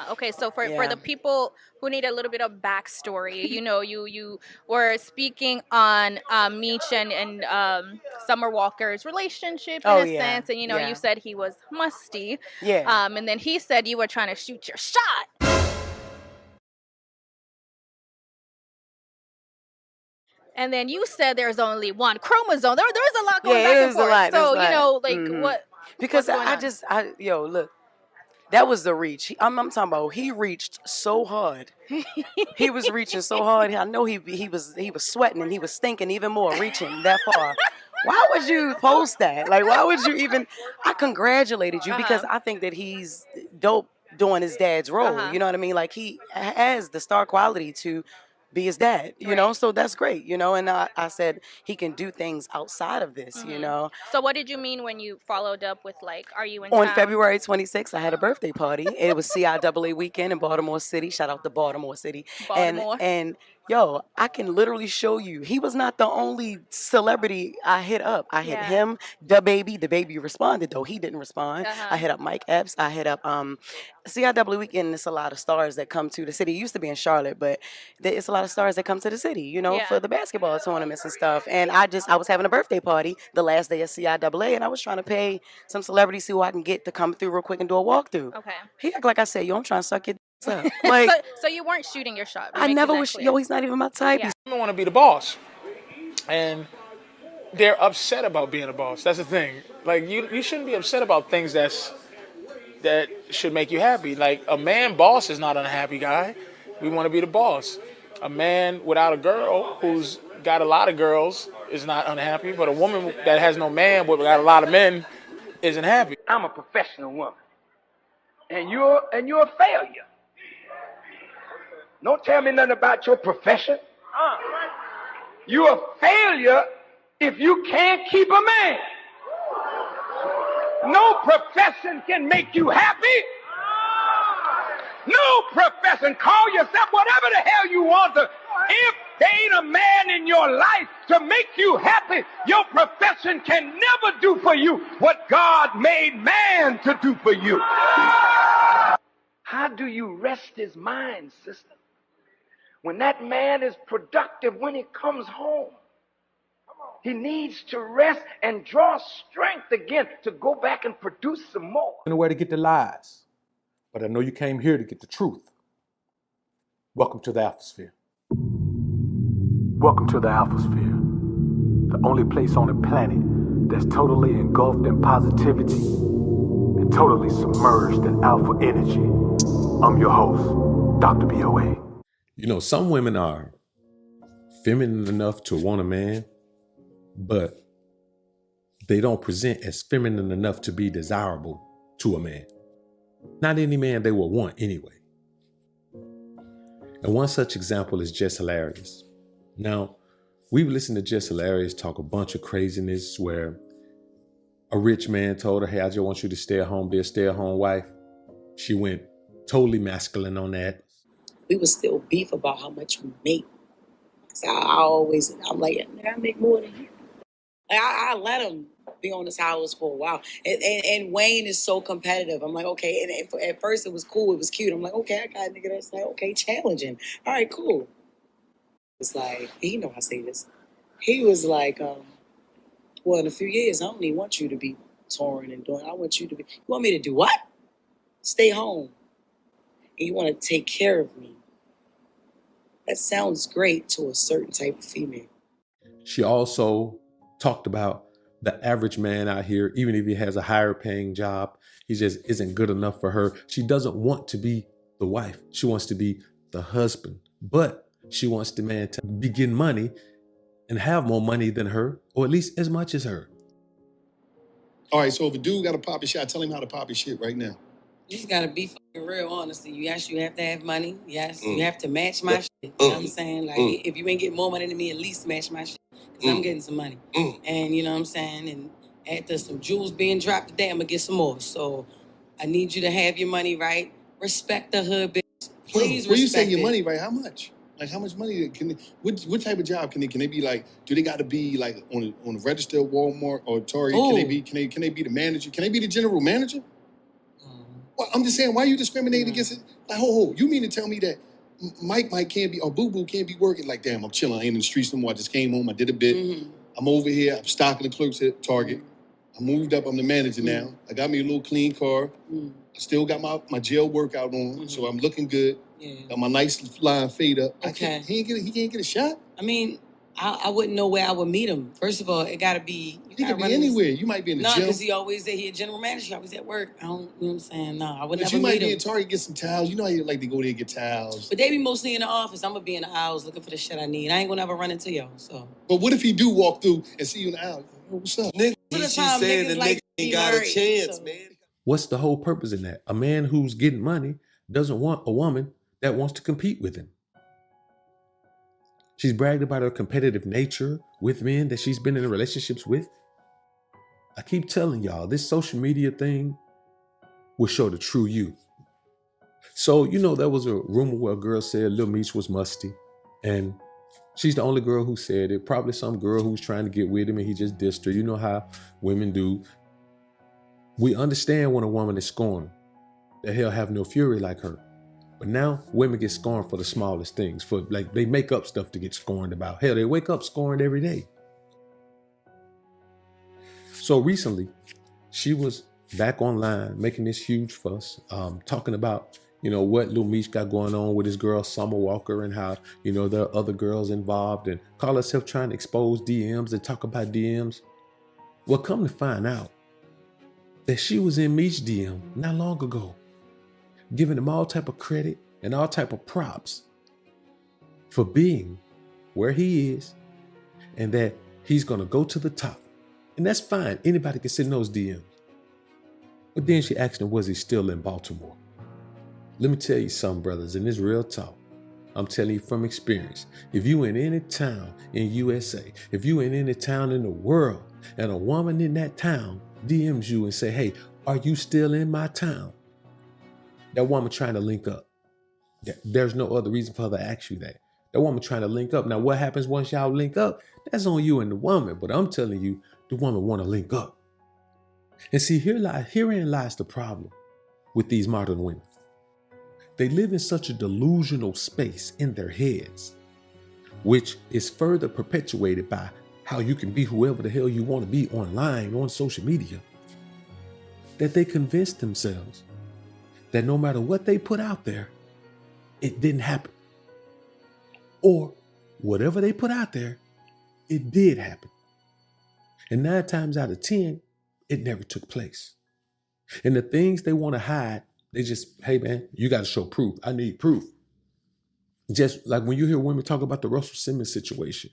Okay, so for Yeah. the people who need a little bit of backstory, you were speaking on Meech and Summer Walker's relationship in Oh a yeah. sense, and you Yeah. said he was musty, Yeah. and then he said you were trying to shoot your shot, and then you said there's only one chromosome. There's a lot going back Yeah, it and was a forth. lot. There's a So lot. like what Because what's going on? yo, look, that was the reach. I'm talking about. He reached so hard. He was reaching so hard. I know he was sweating and he was stinking even more, reaching that far. Why would you post that? Like, why would you even? I congratulated you because I think that he's dope doing his dad's role. You know what I mean? Like, he has the star quality to be his dad, Right. so that's great, and I said he can do things outside of this, So what did you mean when you followed up with like, are you in On town? February 26th, I had a birthday party. It was CIAA weekend in Baltimore City. Shout out to Baltimore City. Baltimore. And yo, I can literally show you. He was not the only celebrity I hit up. I hit him, the baby. The baby responded though. He didn't respond. I hit up Mike Epps. I hit up CIAA weekend. It's a lot of stars that come to the city. It used to be in Charlotte, but it's a lot of stars that come to the city. For the basketball tournaments and stuff. And I was having a birthday party the last day of CIAA, and I was trying to pay some celebrities who I can get to come through real quick and do a walkthrough. Okay. He act like I said, yo, I'm trying to suck your up. Like, so you weren't shooting your shot. I never was. Yo, he's not even my type. Yeah. Women want to be the boss, and they're upset about being a boss. That's the thing. Like, you shouldn't be upset about things that should make you happy. Like, a man boss is not an unhappy guy. We want to be the boss. A man without a girl who's got a lot of girls is not unhappy, but a woman that has no man but got a lot of men isn't happy. I'm a professional woman, and you're a failure. Don't tell me nothing about your profession. You're a failure if you can't keep a man. No profession can make you happy. No profession. Call yourself whatever the hell you want to. If there ain't a man in your life to make you happy, your profession can never do for you what God made man to do for you. How do you rest his mind, sister? When that man is productive when he comes home. He needs to rest and draw strength again to go back and produce some more. Nowhere to get the lies, but I know you came here to get the truth. Welcome to the Alphasphere. Welcome to the Alphasphere, the only place on the planet that's totally engulfed in positivity and totally submerged in alpha energy. I'm your host, Dr. BOA. Some women are feminine enough to want a man, but they don't present as feminine enough to be desirable to a man. Not any man they will want anyway. And one such example is Jess Hilarious. Now, we've listened to Jess Hilarious talk a bunch of craziness where a rich man told her, hey, I just want you to stay at home, be a stay-at-home wife. She went totally masculine on that. We would still beef about how much we make. So I'm like, I make more than you. I let him be on his house for a while. And Wayne is so competitive. I'm like, okay. And at first it was cool. It was cute. I'm like, okay, I got a nigga that's like, okay, challenging. All right, cool. It's like, he know I say this. He was like, well, in a few years, I don't even want you to be touring and doing. I want you to be, you want me to do what? Stay home. And you want to take care of me. That sounds great to a certain type of female. She also talked about the average man out here, even if he has a higher paying job, he just isn't good enough for her. She doesn't want to be the wife. She wants to be the husband, but she wants the man to be getting money and have more money than her, or at least as much as her. All right, so if a dude got to pop his shit, tell him how to pop his shit right now. You just gotta be fucking real, honestly. Yes, you have to have money. Yes, you have to match my shit. You know what I'm saying? Like, if you ain't getting more money than me, at least match my shit. Because I'm getting some money. And you know what I'm saying? And after some jewels being dropped today, I'm gonna get some more. So I need you to have your money right. Respect the hood, bitch. Please respect When you say your it. money right, how much? Like, how much money can they, what type of job can they be like? Do they got to be like on a register at Walmart or Target? Can they be the manager? Can they be the general manager? Well, I'm just saying, why are you discriminating against it? Like, you mean to tell me that Mike can't be, or Boo Boo can't be working? Like, damn, I'm chilling. I ain't in the streets no more. I just came home. I did a bit. I'm over here. I'm stocking the clerks at Target. I moved up. I'm the manager now. I got me a little clean car. I still got my gel workout on, so I'm looking good. Got my nice flying fade up. Okay. He can't get a shot? I mean, I wouldn't know where I would meet him. First of all, it gotta be. He could be anywhere. You might be in the gym. No, because he always he a general manager. He always at work. I don't, you know what I'm saying? No, I would But never you might meet be him. in Target, get some towels. You know how you like to go there and get towels. But they be mostly in the office. I'm gonna be in the aisles looking for the shit I need. I ain't gonna ever run into y'all. So. But what if he do walk through and see you in the aisle? Yo, what's up? Nigga, she's saying the nigga ain't got a chance, man. What's the whole purpose in that? A man who's getting money doesn't want a woman that wants to compete with him. She's bragged about her competitive nature with men that she's been in relationships with. I keep telling y'all, this social media thing will show the true you. So, there was a rumor where a girl said Lil Meech was musty. And she's the only girl who said it. Probably some girl who's trying to get with him and he just dissed her. You know how women do. We understand when a woman is scorned, that he'll have no fury like her. But now women get scorned for the smallest things. For like they make up stuff to get scorned about. Hell, they wake up scorned every day. So recently, she was back online making this huge fuss, talking about, what Lil Meech got going on with his girl Summer Walker and how, there are other girls involved, and call herself trying to expose DMs and talk about DMs. Well, come to find out that she was in Meech's DM not long ago, giving him all type of credit and all type of props for being where he is and that he's going to go to the top. And that's fine. Anybody can send those DMs. But then she asked him, was he still in Baltimore? Let me tell you something, brothers, and this real talk. I'm telling you from experience. If you in any town in USA, if you in any town in the world, and a woman in that town DMs you and say, hey, are you still in my town? That woman trying to link up. There's no other reason for her to ask you that. That woman trying to link up. Now, what happens once y'all link up? That's on you and the woman. But I'm telling you, the woman want to link up. And see, herein lies the problem with these modern women. They live in such a delusional space in their heads, which is further perpetuated by how you can be whoever the hell you want to be online, on social media, that they convince themselves that no matter what they put out there, it didn't happen. Or whatever they put out there, it did happen. And 9 times out of 10, it never took place. And the things they want to hide, they just, hey man, you got to show proof. I need proof. Just like when you hear women talk about the Russell Simmons situation,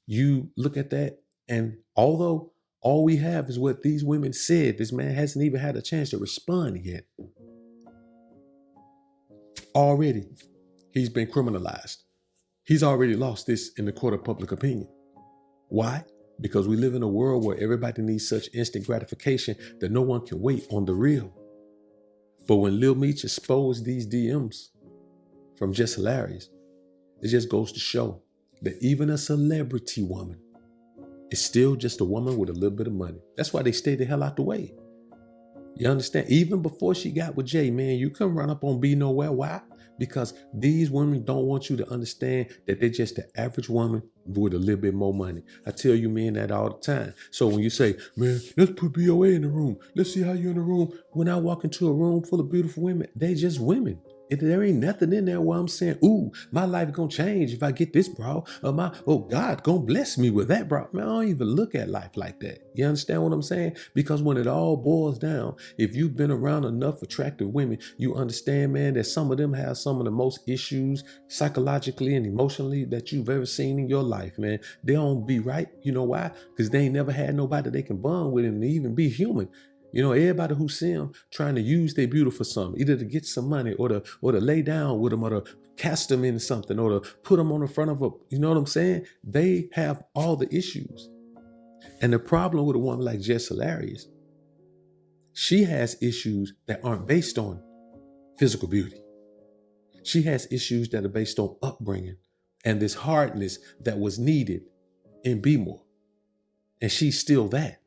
you look at that, and although all we have is what these women said, this man hasn't even had a chance to respond yet. Already, he's been criminalized. He's already lost this in the court of public opinion. Why? Because we live in a world where everybody needs such instant gratification that no one can wait on the real. But when Lil Meech exposed these DMs from Just Hilarious, it just goes to show that even a celebrity woman is still just a woman with a little bit of money. That's why they stay the hell out the way. You understand? Even before she got with Jay, man, you couldn't run up on B nowhere. Why? Because these women don't want you to understand that they're just the average woman with a little bit more money. I tell you men that all the time. So when you say, man, let's put BOA in the room. Let's see how you're in the room. When I walk into a room full of beautiful women, they just women. There ain't nothing in there where I'm saying, ooh, my life gonna change if I get this, bro. Or God gonna bless me with that, bro. Man, I don't even look at life like that. You understand what I'm saying? Because when it all boils down, if you've been around enough attractive women, you understand, man, that some of them have some of the most issues psychologically and emotionally that you've ever seen in your life, man. They don't be right. You know why? Because they ain't never had nobody they can bond with and even be human. You know, everybody who see them trying to use their beauty for something, either to get some money or to lay down with them or to cast them into something or to put them on the front of a, you know what I'm saying? They have all the issues. And the problem with a woman like Jess Hilarious, she has issues that aren't based on physical beauty. She has issues that are based on upbringing and this hardness that was needed in B-more. And she's still that.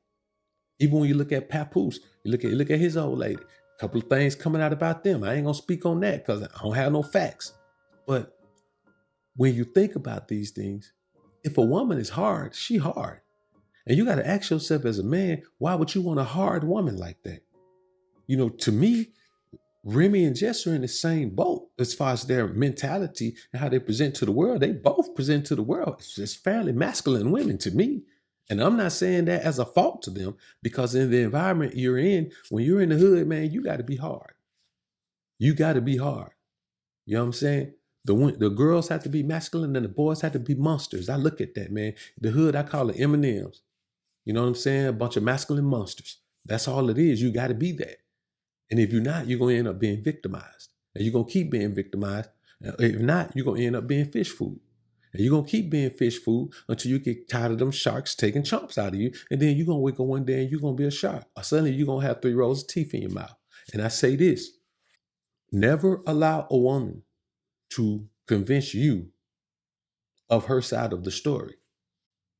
Even when you look at Papoose, you look at his old lady. Couple of things coming out about them. I ain't gonna speak on that because I don't have no facts. But when you think about these things, if a woman is hard, she hard. And you got to ask yourself as a man, why would you want a hard woman like that? You know, to me, Remy and Jess are in the same boat as far as their mentality and how they present to the world. They both present to the world as fairly masculine women to me. And I'm not saying that as a fault to them, because in the environment you're in, when you're in the hood, man, you got to be hard. You got to be hard. You know what I'm saying? The girls have to be masculine and the boys have to be monsters. I look at that, man. The hood, I call it M&Ms. You know what I'm saying? A bunch of masculine monsters. That's all it is. You got to be that. And if you're not, you're going to end up being victimized. And you're going to keep being victimized. If not, you're going to end up being fish food. And you're going to keep being fish food until you get tired of them sharks taking chunks out of you. And then you're going to wake up one day and you're going to be a shark. Or suddenly you're going to have 3 rows of teeth in your mouth. And I say this, never allow a woman to convince you of her side of the story.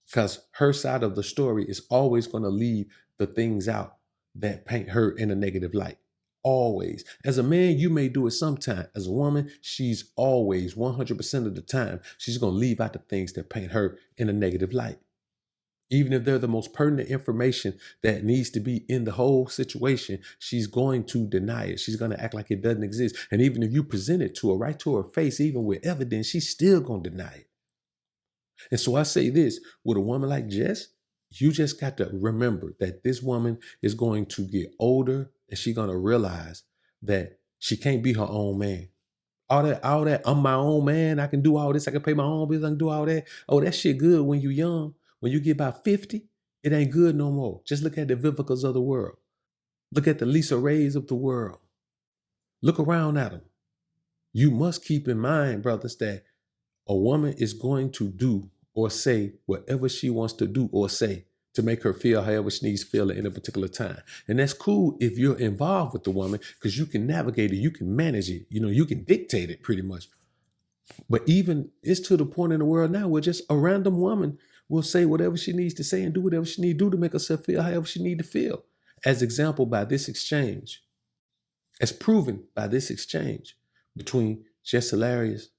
Because her side of the story is always going to leave the things out that paint her in a negative light. Always. As a man, you may do it sometime. As a woman, she's always 100% of the time, she's going to leave out the things that paint her in a negative light. Even if they're the most pertinent information that needs to be in the whole situation, she's going to deny it. She's going to act like it doesn't exist. And even if you present it to her right to her face, even with evidence, she's still going to deny it. And so I say this, with a woman like Jess, you just got to remember that this woman is going to get older and she's going to realize that she can't be her own man. All that, I'm my own man. I can do all this. I can pay my own bills. I can do all that. Oh, that shit good when you're young. When you get about 50, it ain't good no more. Just look at the Vivicas of the world. Look at the Lisa Rays of the world. Look around at them. You must keep in mind, brothers, that a woman is going to do or say whatever she wants to do or say to make her feel however she needs to feel at a particular time. And that's cool if you're involved with the woman, because you can navigate it, you can manage it, you know, you can dictate it pretty much. But even it's to the point in the world now where just a random woman will say whatever she needs to say and do whatever she needs to do to make herself feel however she needs to feel. As example, by this exchange, as proven by this exchange between Jess Hilarious,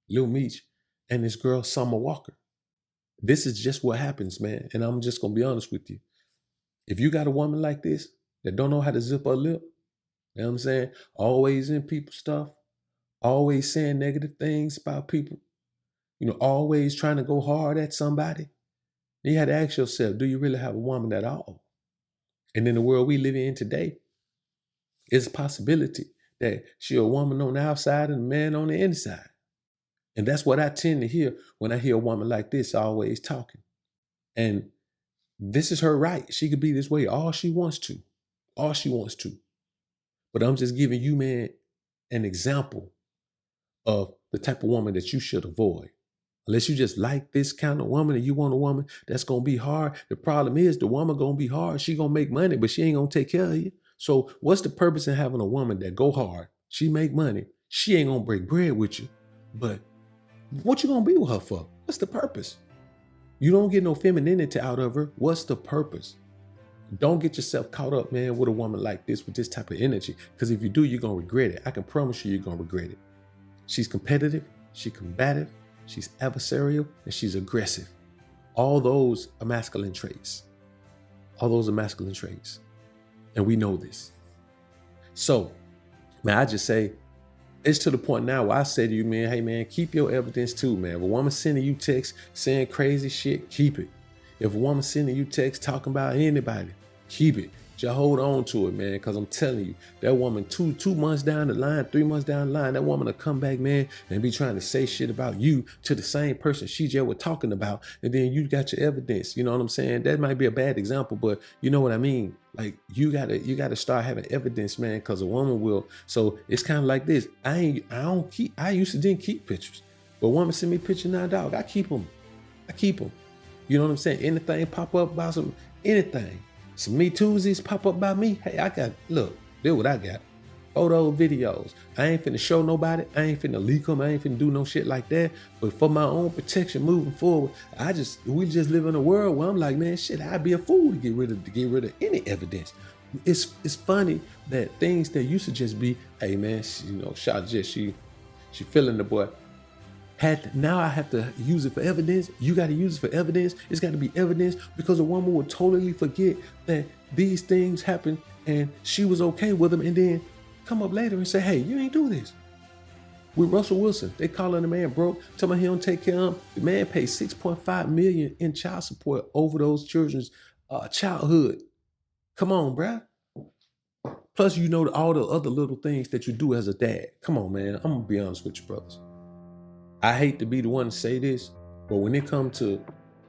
Lil Meech, and this girl, Summer Walker. This is just what happens, man. And I'm just going to be honest with you. If you got a woman like this that don't know how to zip her lip, you know what I'm saying? Always in people's stuff, always saying negative things about people, you know, always trying to go hard at somebody. Then you had to ask yourself, do you really have a woman at all? And in the world we live in today, it's a possibility that she a woman on the outside and a man on the inside. And that's what I tend to hear when I hear a woman like this always talking. And this is her right. She could be this way all she wants to. All she wants to. But I'm just giving you, man, an example of the type of woman that you should avoid. Unless you just like this kind of woman and you want a woman that's going to be hard. The problem is the woman going to be hard. She going to make money, but she ain't going to take care of you. So what's the purpose in having a woman that go hard? She make money. She ain't going to break bread with you. But what you gonna be with her for? What's the purpose? You don't get no femininity out of her. What's the purpose? Don't get yourself caught up, man, with a woman like this, with this type of energy. Because if you do, you're gonna regret it. I can promise you, you're gonna regret it. She's competitive, she's combative, she's adversarial, and she's aggressive. All those are masculine traits. All those are masculine traits. And we know this. So, man, I just say, it's to the point now where I say to you, man, hey, man, keep your evidence too, man. If a woman sending you texts saying crazy shit, keep it. If a woman sending you texts talking about anybody, keep it. Just hold on to it, man, because I'm telling you, that woman two months down the line, 3 months down the line, that woman will come back, man, and be trying to say shit about you to the same person she just was talking about, and then you got your evidence. You know what I'm saying? That might be a bad example, but you know what I mean? Like, you gotta start having evidence, man, because a woman will. So it's kind of like this. I used to didn't keep pictures, but a woman send me pictures now, dog. I keep them. You know what I'm saying? Anything pop up about anything. Some Me Tuesdays pop up by me. Hey, look, this what I got. Photos, videos. I ain't finna show nobody. I ain't finna leak them. I ain't finna do no shit like that. But for my own protection moving forward, we just live in a world where I'm like, man, shit, I'd be a fool to get rid of any evidence. It's funny that things that used to just be, hey man, shout out Jess, she feeling the boy. Now I have to use it for evidence. You got to use it for evidence. It's got to be evidence, because a woman would totally forget that these things happened and she was okay with them, and then come up later and say, hey, you ain't do this. With Russell Wilson, they calling the man broke, telling him he don't take care of him. The man paid $6.5 million in child support over those children's childhood. Come on, bruh. Plus, all the other little things that you do as a dad. Come on, man. I'm gonna be honest with you, brothers. I hate to be the one to say this, but when it comes to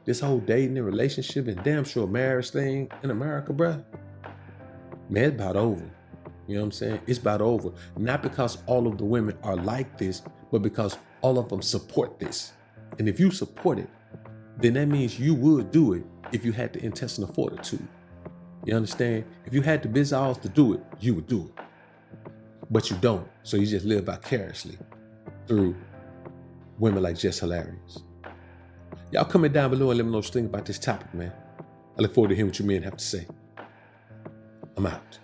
this whole dating and relationship and damn sure marriage thing in America, bruh, man, it's about over. You know what I'm saying? It's about over. Not because all of the women are like this, but because all of them support this. And if you support it, then that means you would do it if you had the intestinal fortitude. You understand? If you had the resolve to do it, you would do it. But you don't. So you just live vicariously through women like Jess Hilarious. Y'all comment down below and let me know what you think about this topic, man. I look forward to hearing what you men have to say. I'm out.